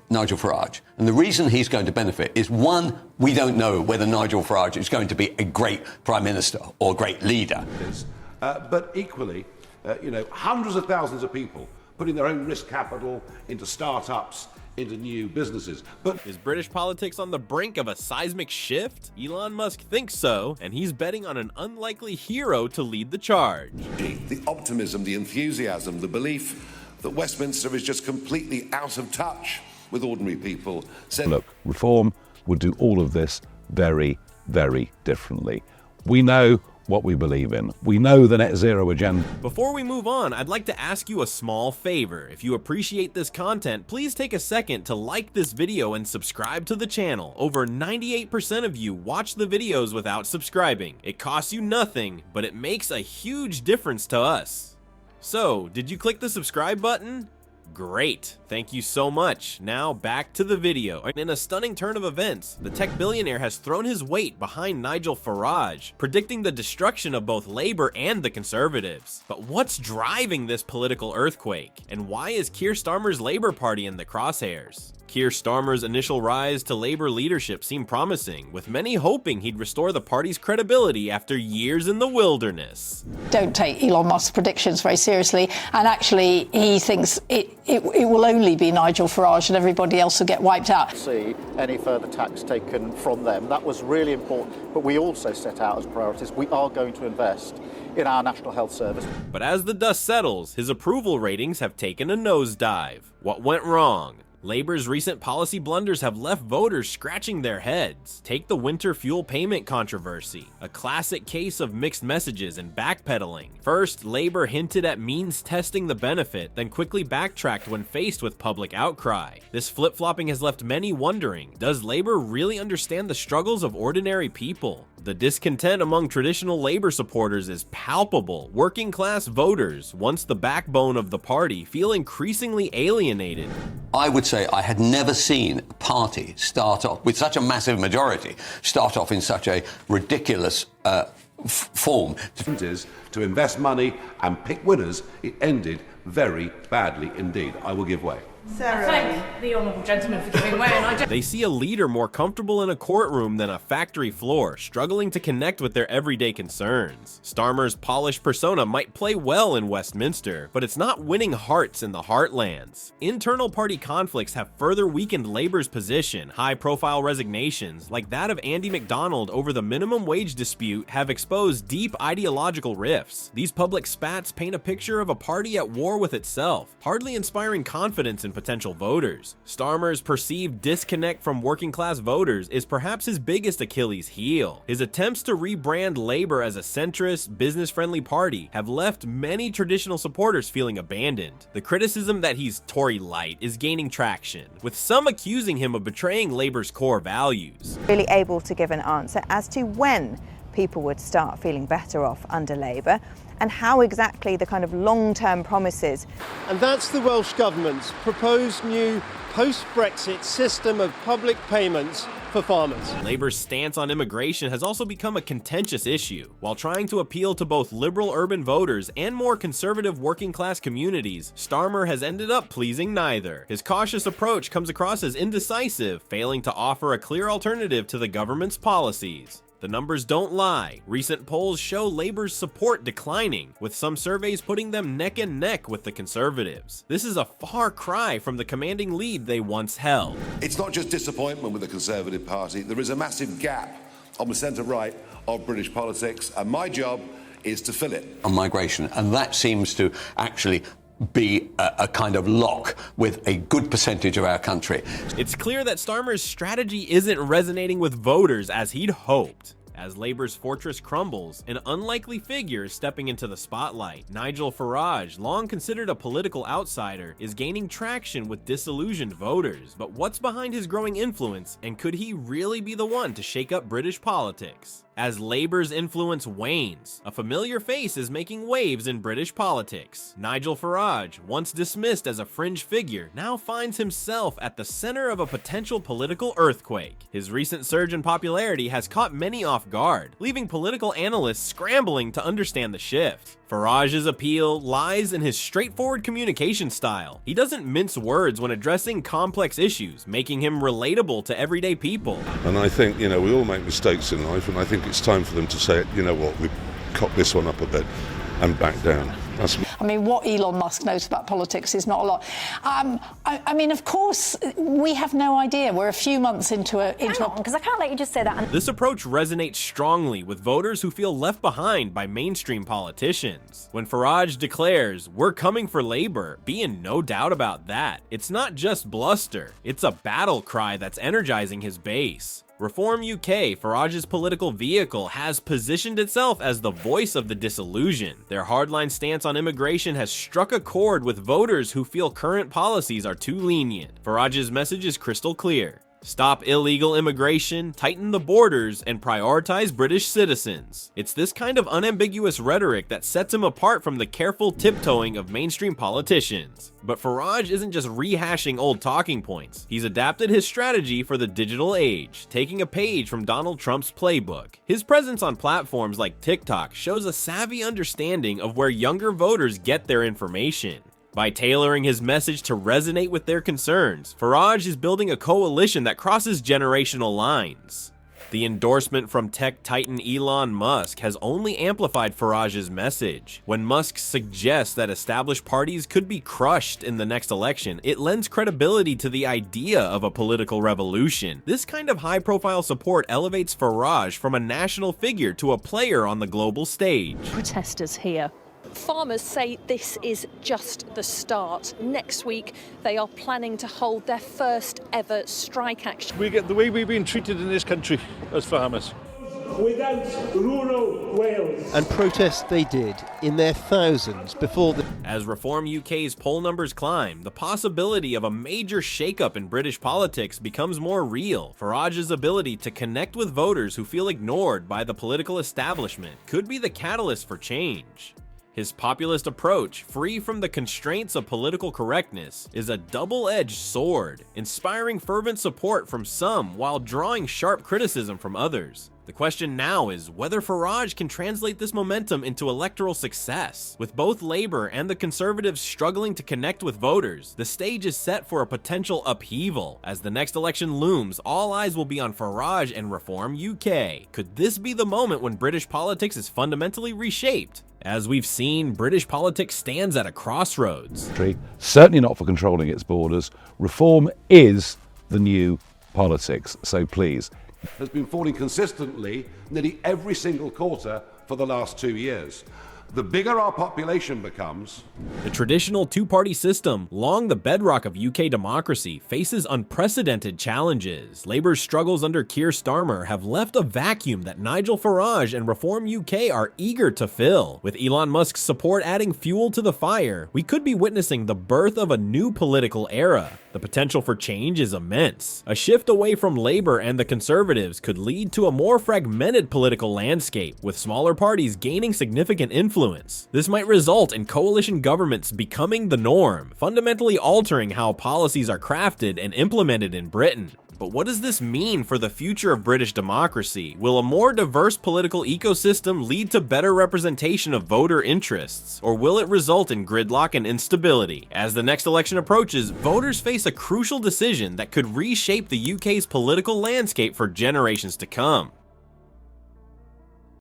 Nigel Farage. And the reason he's going to benefit is, one, we don't know whether Nigel Farage is going to be a great Prime Minister or a great leader. But equally, hundreds of thousands of people putting their own risk capital into startups, into new businesses. But is British politics on the brink of a seismic shift? Elon Musk thinks so, and he's betting on an unlikely hero to lead the charge. The optimism, the enthusiasm, the belief that Westminster is just completely out of touch with ordinary people. Look, reform would do all of this very, very differently. We know what we believe in. We know the net zero agenda. Before we move on, I'd like to ask you a small favor. If you appreciate this content, please take a second to like this video and subscribe to the channel. Over 98% of you watch the videos without subscribing. It costs you nothing, but it makes a huge difference to us. So, did you click the subscribe button? Great, thank you so much. Now back to the video. In a stunning turn of events, the tech billionaire has thrown his weight behind Nigel Farage, predicting the destruction of both Labour and the Conservatives. But what's driving this political earthquake? And why is Keir Starmer's Labour Party in the crosshairs? Keir Starmer's initial rise to Labour leadership seemed promising, with many hoping he'd restore the party's credibility after years in the wilderness. Don't take Elon Musk's predictions very seriously, and actually he thinks it will only be Nigel Farage and everybody else will get wiped out. See any further tax taken from them. That was really important, but we also set out as priorities, we are going to invest in our National Health Service. But as the dust settles, his approval ratings have taken a nosedive. What went wrong? Labour's recent policy blunders have left voters scratching their heads. Take the winter fuel payment controversy, a classic case of mixed messages and backpedaling. First, Labour hinted at means testing the benefit, then quickly backtracked when faced with public outcry. This flip-flopping has left many wondering, does Labour really understand the struggles of ordinary people? The discontent among traditional Labour supporters is palpable. Working-class voters, once the backbone of the party, feel increasingly alienated. I would say I had never seen a party start off with such a massive majority, start off in such a ridiculous form. Is to invest money and pick winners, it ended very badly indeed. I will give way. Sarah. I thank the honourable gentleman for giving way, and They see a leader more comfortable in a courtroom than a factory floor, struggling to connect with their everyday concerns. Starmer's polished persona might play well in Westminster, but it's not winning hearts in the heartlands. Internal party conflicts have further weakened Labour's position. High-profile resignations, like that of Andy MacDonald over the minimum wage dispute, have exposed deep ideological rifts. These public spats paint a picture of a party at war with itself, hardly inspiring confidence in potential voters. Starmer's perceived disconnect from working-class voters is perhaps his biggest Achilles heel. His attempts to rebrand Labour as a centrist, business-friendly party have left many traditional supporters feeling abandoned. The criticism that he's Tory light is gaining traction, with some accusing him of betraying Labour's core values. Really able to give an answer as to when people would start feeling better off under Labour, and how exactly the kind of long-term promises. And that's the Welsh Government's proposed new post-Brexit system of public payments for farmers. Labour's stance on immigration has also become a contentious issue. While trying to appeal to both liberal urban voters and more conservative working-class communities, Starmer has ended up pleasing neither. His cautious approach comes across as indecisive, failing to offer a clear alternative to the government's policies. The numbers don't lie. Recent polls show Labour's support declining, with some surveys putting them neck and neck with the Conservatives. This is a far cry from the commanding lead they once held. It's not just disappointment with the Conservative Party. There is a massive gap on the centre-right of British politics, and my job is to fill it. On migration, and that seems to actually be a kind of lock with a good percentage of our country. It's clear that Starmer's strategy isn't resonating with voters as he'd hoped. As Labour's fortress crumbles, an unlikely figure is stepping into the spotlight. Nigel Farage, long considered a political outsider, is gaining traction with disillusioned voters. But what's behind his growing influence, and could he really be the one to shake up British politics? As Labour's influence wanes, a familiar face is making waves in British politics. Nigel Farage, once dismissed as a fringe figure, now finds himself at the center of a potential political earthquake. His recent surge in popularity has caught many off off guard, leaving political analysts scrambling to understand the shift. Farage's appeal lies in his straightforward communication style. He doesn't mince words when addressing complex issues, making him relatable to everyday people. And I think, we all make mistakes in life, and I think it's time for them to say, you know what, we've cocked this one up a bit and back down. I mean, what Elon Musk knows about politics is not a lot. I mean, of course, we have no idea. We're a few months into a... Because I can't let you just say that. This approach resonates strongly with voters who feel left behind by mainstream politicians. When Farage declares, "We're coming for Labour," be in no doubt about that. It's not just bluster, it's a battle cry that's energizing his base. Reform UK, Farage's political vehicle, has positioned itself as the voice of the disillusioned. Their hardline stance on immigration has struck a chord with voters who feel current policies are too lenient. Farage's message is crystal clear. Stop illegal immigration, tighten the borders, and prioritize British citizens. It's this kind of unambiguous rhetoric that sets him apart from the careful tiptoeing of mainstream politicians. But Farage isn't just rehashing old talking points. He's adapted his strategy for the digital age, taking a page from Donald Trump's playbook. His presence on platforms like TikTok shows a savvy understanding of where younger voters get their information. By tailoring his message to resonate with their concerns, Farage is building a coalition that crosses generational lines. The endorsement from tech titan Elon Musk has only amplified Farage's message. When Musk suggests that established parties could be crushed in the next election, it lends credibility to the idea of a political revolution. This kind of high-profile support elevates Farage from a national figure to a player on the global stage. Protesters here. Farmers say this is just the start. Next week, they are planning to hold their first ever strike action. We get the way we've been treated in this country as farmers. Without rural Wales. And protest they did in their thousands before the... As Reform UK's poll numbers climb, the possibility of a major shakeup in British politics becomes more real. Farage's ability to connect with voters who feel ignored by the political establishment could be the catalyst for change. His populist approach, free from the constraints of political correctness, is a double-edged sword, inspiring fervent support from some while drawing sharp criticism from others. The question now is whether Farage can translate this momentum into electoral success. With both Labour and the Conservatives struggling to connect with voters, the stage is set for a potential upheaval. As the next election looms, all eyes will be on Farage and Reform UK. Could this be the moment when British politics is fundamentally reshaped? As we've seen, British politics stands at a crossroads. Certainly not for controlling its borders. Reform is the new politics, so please. Has been falling consistently nearly every single quarter for the last 2 years. The bigger our population becomes... The traditional two-party system, long the bedrock of UK democracy, faces unprecedented challenges. Labour's struggles under Keir Starmer have left a vacuum that Nigel Farage and Reform UK are eager to fill. With Elon Musk's support adding fuel to the fire, we could be witnessing the birth of a new political era. The potential for change is immense. A shift away from Labour and the Conservatives could lead to a more fragmented political landscape, with smaller parties gaining significant influence. This might result in coalition governments becoming the norm, fundamentally altering how policies are crafted and implemented in Britain. But what does this mean for the future of British democracy? Will a more diverse political ecosystem lead to better representation of voter interests? Or will it result in gridlock and instability? As the next election approaches, voters face a crucial decision that could reshape the UK's political landscape for generations to come.